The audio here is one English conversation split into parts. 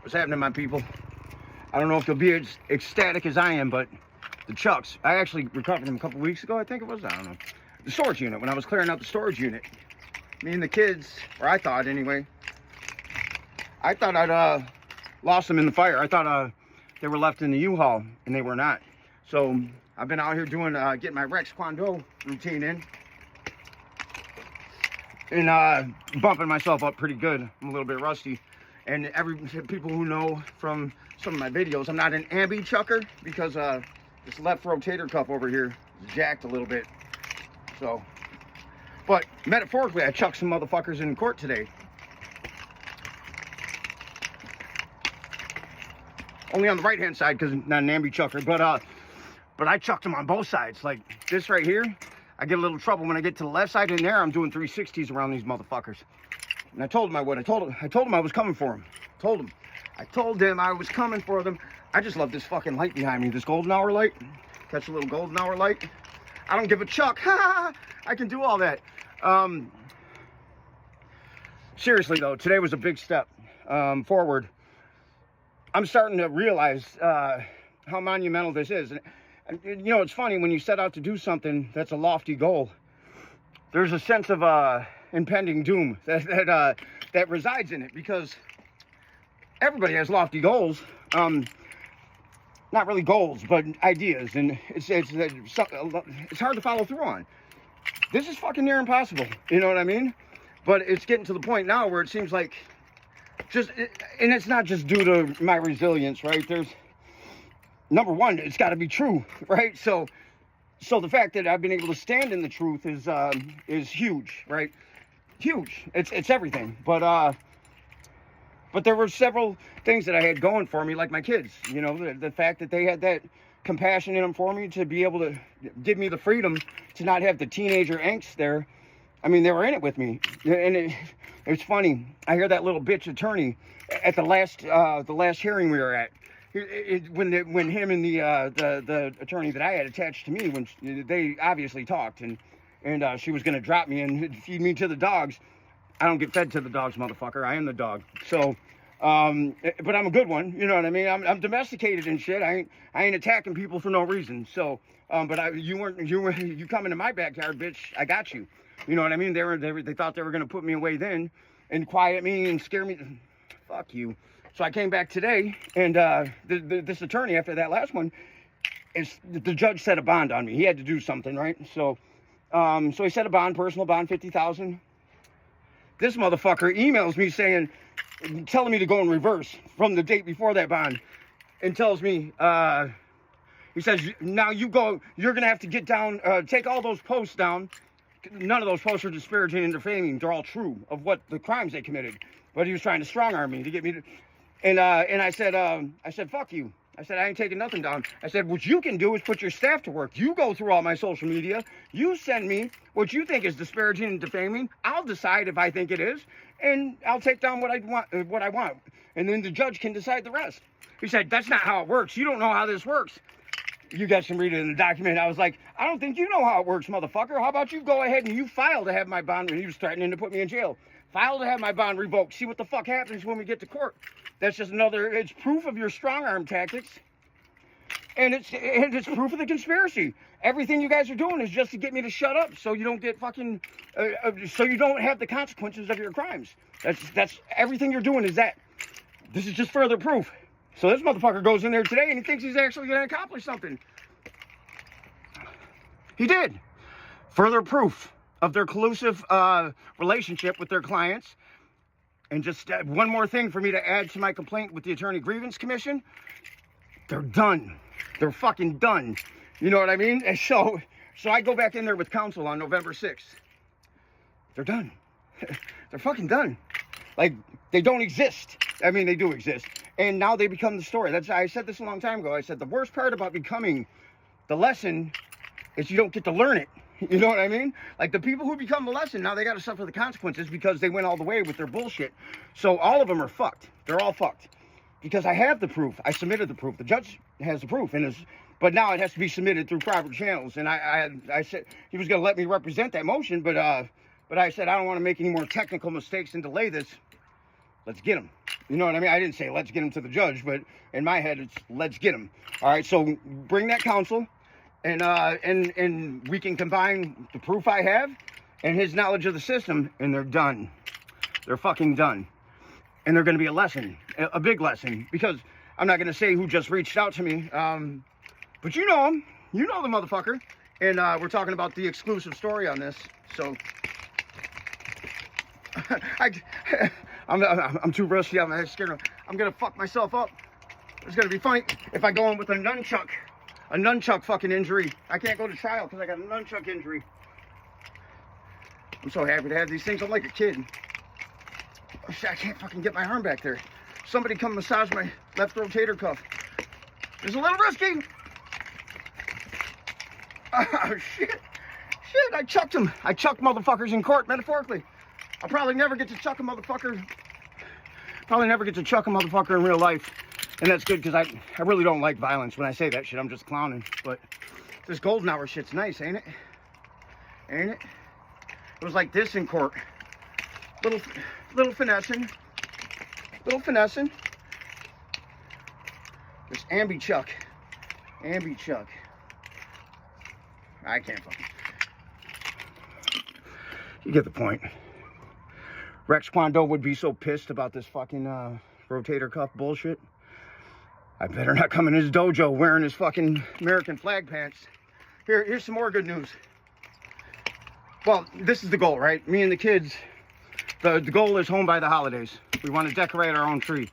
What's happening, my people? I don't know if you'll be as ecstatic as I am, but the Chucks, I actually recovered them a couple weeks ago, I think it was. I don't know. The storage unit, when I was clearing out the storage unit. Me and the kids, or I thought anyway, I thought I'd lost them in the fire. I thought they were left in the U-Haul, and they were not. So I've been out here doing, getting my Rex Kwon Do routine in. And bumping myself up pretty good. I'm a little bit rusty. And people who know from some of my videos, I'm not an ambi chucker because this left rotator cuff over here is jacked a little bit. So, but metaphorically, I chucked some motherfuckers in court today. Only on the right hand side because I'm not an ambi chucker, but I chucked them on both sides. Like this right here, I get a little trouble when I get to the left side. In there, I'm doing 360s around these motherfuckers. And I told him I would. I told him I was coming for him. I told him I was coming for them. I just love this fucking light behind me. This golden hour light. Catch a little golden hour light. I don't give a chuck. I can do all that. Seriously though, today was a big step forward. I'm starting to realize how monumental this is. And you know, it's funny when you set out to do something that's a lofty goal. There's a sense of impending doom that resides in it because everybody has lofty goals, not really goals, but ideas, and it's hard to follow through on. This is fucking near impossible, you know what I mean? But it's getting to the point now where it seems like and it's not just due to my resilience, right? There's number one, it's got to be true, right? So the fact that I've been able to stand in the truth is huge, right? Huge. It's everything. But there were several things that I had going for me, like my kids. You know, the fact that they had that compassion in them for me to be able to give me the freedom to not have the teenager angst there. I mean, they were in it with me, and it's funny. I hear that little bitch attorney at the last hearing we were at. When him and the attorney that I had attached to me, when they obviously talked, and she was gonna drop me and feed me to the dogs. I don't get fed to the dogs, motherfucker. I am the dog. So, but I'm a good one. You know what I mean? I'm domesticated and shit. I ain't attacking people for no reason. So, but you come into my backyard, bitch. I got you. You know what I mean? They thought they were gonna put me away then and quiet me and scare me. Fuck you. So I came back today, and this attorney, after that last one, the judge set a bond on me. He had to do something, right? So he set a bond, personal bond, $50,000. This motherfucker emails me telling me to go in reverse from the date before that bond, and tells me, he says, now you're gonna have to get down, take all those posts down. None of those posts are disparaging and defaming. They're all true of what the crimes they committed. But he was trying to strong arm me to get me to. And I said, fuck you. I said, I ain't taking nothing down. I said, what you can do is put your staff to work. You go through all my social media. You send me what you think is disparaging and defaming. I'll decide if I think it is, and I'll take down what I want. And then the judge can decide the rest. He said, that's not how it works. You don't know how this works. You guys can read it in the document. I was like, I don't think you know how it works, motherfucker. How about you go ahead and you file to have my bond, and he was threatening to put me in jail. File to have my bond revoked. See what the fuck happens when we get to court. That's just it's proof of your strong arm tactics. And it's proof of the conspiracy. Everything you guys are doing is just to get me to shut up so you don't get fucking, so you don't have the consequences of your crimes. That's everything you're doing is that. This is just further proof. So this motherfucker goes in there today and he thinks he's actually going to accomplish something. He did. Further proof of their collusive relationship with their clients. And just one more thing for me to add to my complaint with the Attorney Grievance Commission. They're done. They're fucking done. You know what I mean? And so I go back in there with counsel on November 6th. They're done. They're fucking done. Like, they don't exist. I mean, they do exist. And now they become the story. I said this a long time ago. I said the worst part about becoming the lesson is you don't get to learn it. You know what I mean? Like, the people who become the lesson, now they got to suffer the consequences because they went all the way with their bullshit. So all of them are fucked. They're all fucked. Because I have the proof. I submitted the proof. The judge has the proof. But now it has to be submitted through proper channels. And I said he was going to let me represent that motion. But I said, I don't want to make any more technical mistakes and delay this. Let's get them. You know what I mean? I didn't say let's get him to the judge, but in my head, it's let's get him. All right, so bring that counsel, and we can combine the proof I have and his knowledge of the system, and they're done. They're fucking done. And they're going to be a lesson, a big lesson, because I'm not going to say who just reached out to me, but you know him. You know the motherfucker. And we're talking about the exclusive story on this, so I'm too rusty. I'm scared. I'm gonna fuck myself up. It's gonna be funny if I go in with a nunchuck fucking injury. I can't go to trial because I got a nunchuck injury. I'm so happy to have these things. I'm like a kid. Oh, shit, I can't fucking get my arm back there. Somebody come massage my left rotator cuff. It's a little risky. Oh, shit. Shit, I chucked him. I chucked motherfuckers in court, metaphorically. I'll probably never get to chuck a motherfucker. Probably never get to chuck a motherfucker in real life. And that's good, because I really don't like violence. When I say that shit, I'm just clowning. But this golden hour shit's nice, ain't it? Ain't it? It was like this in court. Little finessing. Little finessing. This ambi-chuck. Ambi-chuck. I can't fucking... You get the point. Rex Kwon Do would be so pissed about this fucking rotator cuff bullshit. I better not come in his dojo wearing his fucking American flag pants. Here's some more good news. Well, this is the goal, right? Me and the kids, the goal is home by the holidays. We want to decorate our own tree.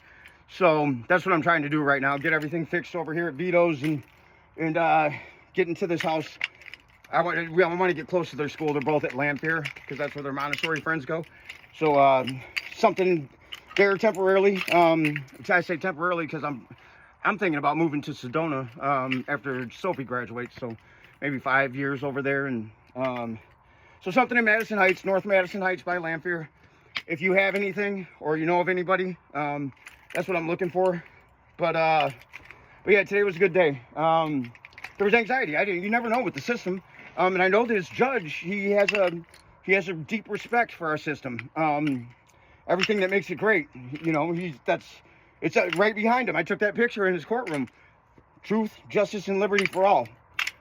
So that's what I'm trying to do right now. Get everything fixed over here at Vito's and get into this house. I want to get close to their school. They're both at Lamphere because that's where their Montessori friends go. So something there temporarily. I say temporarily because I'm thinking about moving to Sedona after Sophie graduates. So maybe 5 years over there, and so something in Madison Heights, North Madison Heights by Lamphere. If you have anything or you know of anybody, that's what I'm looking for. But yeah, today was a good day. There was anxiety. You never know with the system. And I know this judge, he has a deep respect for our system. Everything that makes it great, you know, it's right behind him. I took that picture in his courtroom. Truth, justice, and liberty for all.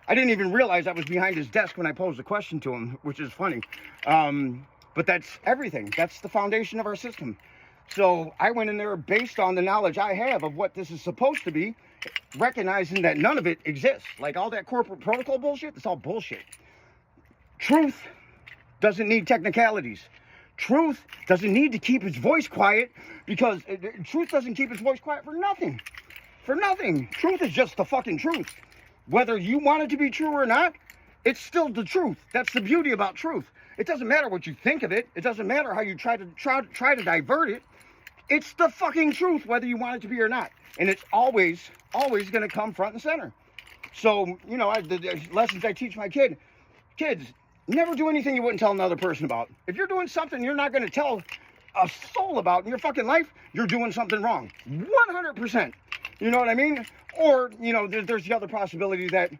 I didn't even realize I was behind his desk when I posed a question to him, which is funny. But that's everything. That's the foundation of our system. So I went in there based on the knowledge I have of what this is supposed to be, recognizing that none of it exists. Like all that corporate protocol bullshit, it's all bullshit. Truth doesn't need technicalities. Truth doesn't need to keep its voice quiet, because truth doesn't keep its voice quiet for nothing. For nothing. Truth is just the fucking truth. Whether you want it to be true or not, it's still the truth. That's the beauty about truth. It doesn't matter what you think of it. It doesn't matter how you try to divert it. It's the fucking truth, whether you want it to be or not. And it's always going to come front and center. So, you know, the lessons I teach my kids, never do anything you wouldn't tell another person about. If you're doing something you're not going to tell a soul about in your fucking life, you're doing something wrong. 100%. You know what I mean? Or, you know, there's the other possibility that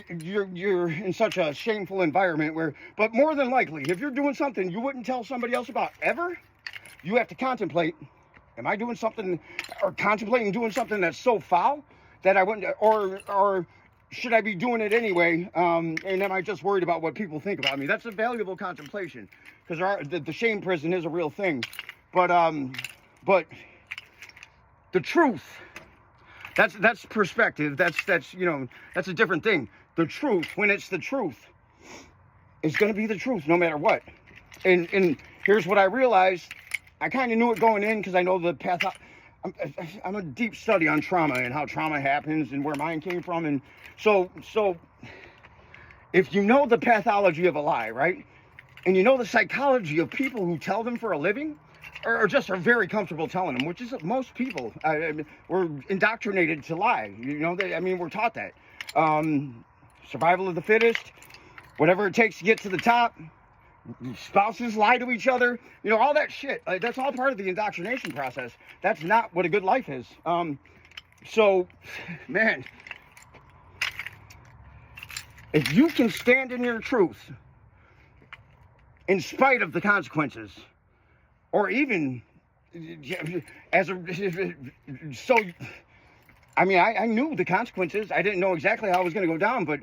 you're in such a shameful environment where, but more than likely, if you're doing something you wouldn't tell somebody else about ever, you have to contemplate, am I doing something, or contemplating doing something that's so foul that I wouldn't, or should I be doing it anyway? And am I just worried about what people think about me? That's a valuable contemplation, because the shame prison is a real thing. But the truth, that's perspective. That's you know, that's a different thing. The truth, when it's the truth, is going to be the truth no matter what. And here's what I realized. I kind of knew it going in because I know the path. I'm a deep study on trauma and how trauma happens and where mine came from. And so if you know the pathology of a lie, right? And you know the psychology of people who tell them for a living, or just are very comfortable telling them, which is most people. We're indoctrinated to lie. You know, we're taught that. Survival of the fittest, whatever it takes to get to the top. Spouses lie to each other, you know, all that shit. That's all part of the indoctrination process. That's not what a good life is. So, man, if you can stand in your truth in spite of the consequences, or even as a, so, I mean, I knew the consequences. I didn't know exactly how I was going to go down, but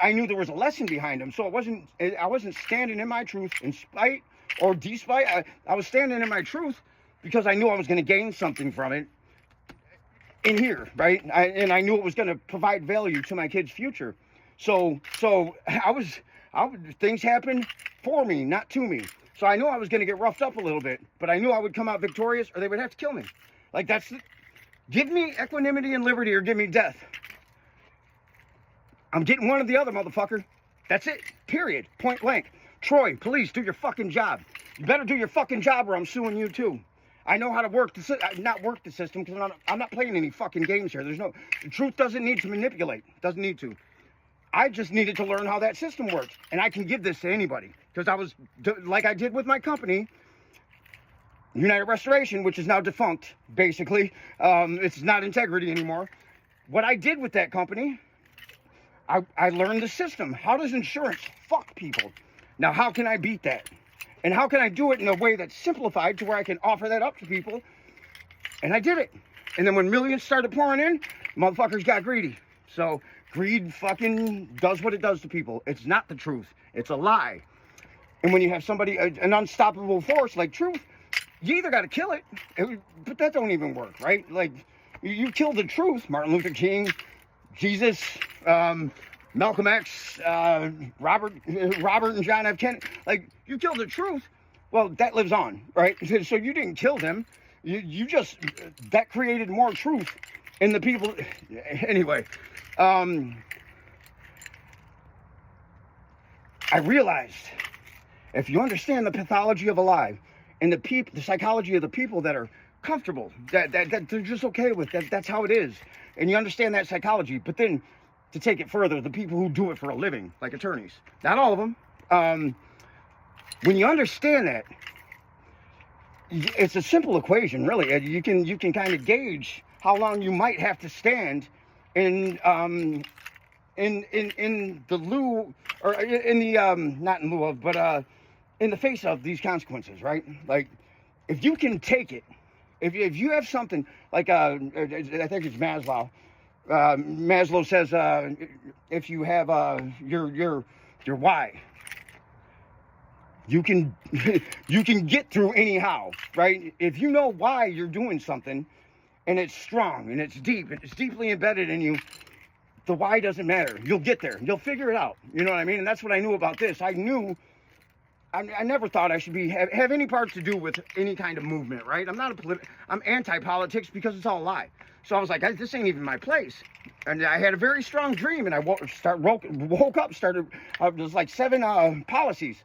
I knew there was a lesson behind them. So I wasn't standing in my truth in spite or despite. I was standing in my truth because I knew I was going to gain something from it in here, right? And I knew it was going to provide value to my kids' future. So things happened for me, not to me. So I knew I was going to get roughed up a little bit, but I knew I would come out victorious or they would have to kill me. Like, give me equanimity and liberty or give me death. I'm getting one or the other, motherfucker. That's it, period, point blank. Troy, police, do your fucking job. You better do your fucking job or I'm suing you too. I know how to work not work the system because I'm not playing any fucking games here. The truth doesn't need to manipulate. Doesn't need to. I just needed to learn how that system works. And I can give this to anybody. Because I was, like I did with my company, United Restoration, which is now defunct, basically. It's not Integrity anymore. What I did with that company, I learned the system. How does insurance fuck people? Now, how can I beat that? And how can I do it in a way that's simplified to where I can offer that up to people? And I did it. And then when millions started pouring in, motherfuckers got greedy. So greed fucking does what it does to people. It's not the truth. It's a lie. And when you have somebody, an unstoppable force like truth, you either got to kill it, but that don't even work, right? Like, you kill the truth, Martin Luther King, Jesus, Malcolm X, Robert and John F. Kennedy. Like, you kill the truth, well, that lives on, right? So you didn't kill them. You just, that created more truth in the people. Anyway, I realized if you understand the pathology of a lie and the psychology of the people that are comfortable, that they're just okay with that's how it is, and you understand that psychology, but then to take it further, the people who do it for a living, like attorneys, not all of them, when you understand that, it's a simple equation, really. You can kind of gauge how long you might have to stand in the lieu, or in the not in lieu of, but in the face of these consequences, right? Like, if you can take it, if you have something like I think it's Maslow. Maslow says if you have your why, you can you can get through anyhow, right? If you know why you're doing something, and it's strong and it's deep, and it's deeply embedded in you, the why doesn't matter. You'll get there. You'll figure it out. You know what I mean? And that's what I knew about this. I knew. I never thought I should have any parts to do with any kind of movement, right? I'm anti-politics because it's all a lie. So I was like, this ain't even my place. And I had a very strong dream, and I woke up, there's like 7 policies,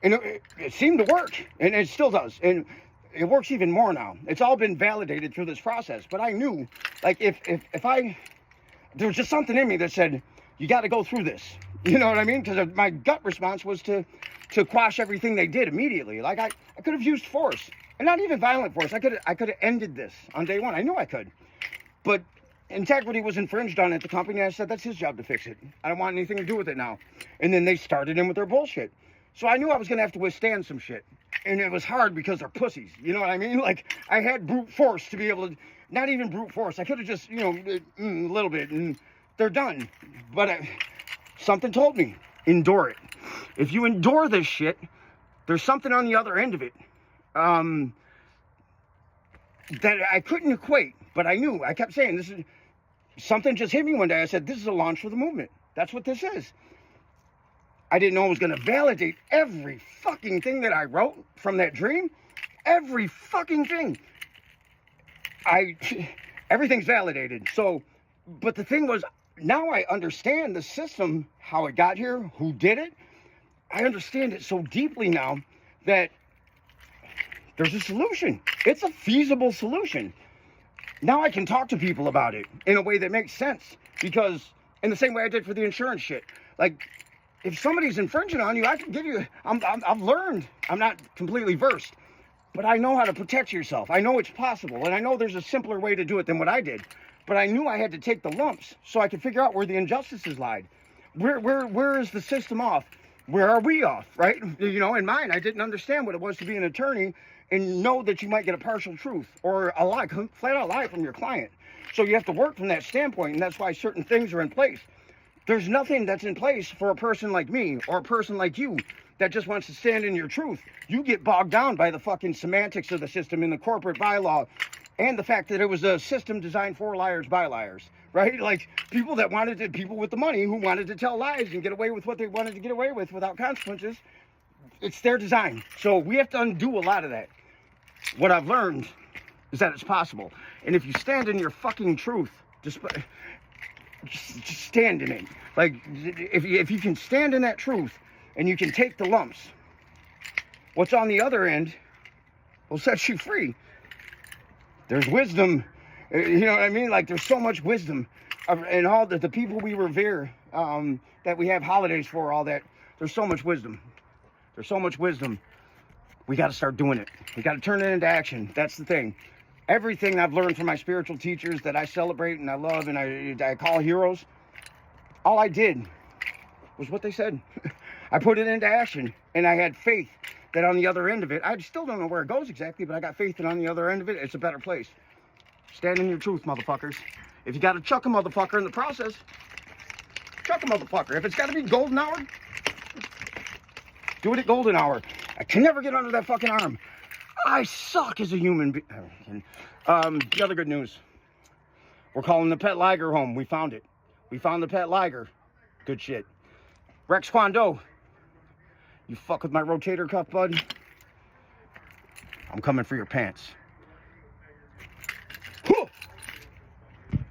and it seemed to work, and it still does, and it works even more now. It's all been validated through this process. But I knew, like, if there was just something in me that said, you got to go through this. You know what I mean? Because my gut response was to quash everything they did immediately. Like, I could have used force, and not even violent force. I could have ended this on day one. I knew I could. But Integrity was infringed on at the company. I said, that's his job to fix it. I don't want anything to do with it now. And then they started in with their bullshit. So I knew I was going to have to withstand some shit. And it was hard because they're pussies. You know what I mean? Like, I had brute force to be able to, not even brute force. I could have just, a little bit, and they're done. But something told me, endure it. If you endure this shit, there's something on the other end of it that I couldn't equate. But I knew. I kept saying, this is something just hit me one day. I said, this is a launch for the movement. That's what this is. I didn't know it was going to validate every fucking thing that I wrote from that dream. Every fucking thing. Everything's validated. So, but the thing was, now I understand the system, how it got here, who did it. I understand it so deeply now that there's a solution. It's a feasible solution. Now I can talk to people about it in a way that makes sense, because in the same way I did for the insurance shit. Like, if somebody's infringing on you, I can give you, I've learned, I'm not completely versed, but I know how to protect yourself. I know it's possible, and I know there's a simpler way to do it than what I did. But I knew I had to take the lumps so I could figure out where the injustices lied. Where is the system off? Where are we off, right? In mine, I didn't understand what it was to be an attorney and know that you might get a partial truth or a lie, flat out lie from your client. So you have to work from that standpoint, and that's why certain things are in place. There's nothing that's in place for a person like me or a person like you that just wants to stand in your truth. You get bogged down by the fucking semantics of the system and the corporate bylaw and the fact that it was a system designed for liars by liars, right? Like people with the money who wanted to tell lies and get away with what they wanted to get away with without consequences. It's their design. So we have to undo a lot of that. What I've learned is that it's possible. And if you stand in your fucking truth, just stand in it. Like, if you can stand in that truth and you can take the lumps, what's on the other end will set you free. There's wisdom, you know what I mean? Like, there's so much wisdom. And all the people we revere, that we have holidays for, all that, there's so much wisdom. There's so much wisdom. We got to start doing it. We got to turn it into action. That's the thing. Everything I've learned from my spiritual teachers that I celebrate and I love and I call heroes, all I did was what they said. I put it into action, and I had faith that on the other end of it, I still don't know where it goes exactly, but I got faith that on the other end of it, it's a better place. Stand in your truth, motherfuckers. If you got to chuck a motherfucker in the process, chuck a motherfucker. If it's got to be golden hour, do it at golden hour. I can never get under that fucking arm. I suck as a human being. The other good news. We're calling the pet liger home. We found it. We found the pet liger. Good shit. Rex Kwon Do. You fuck with my rotator cuff, bud? I'm coming for your pants.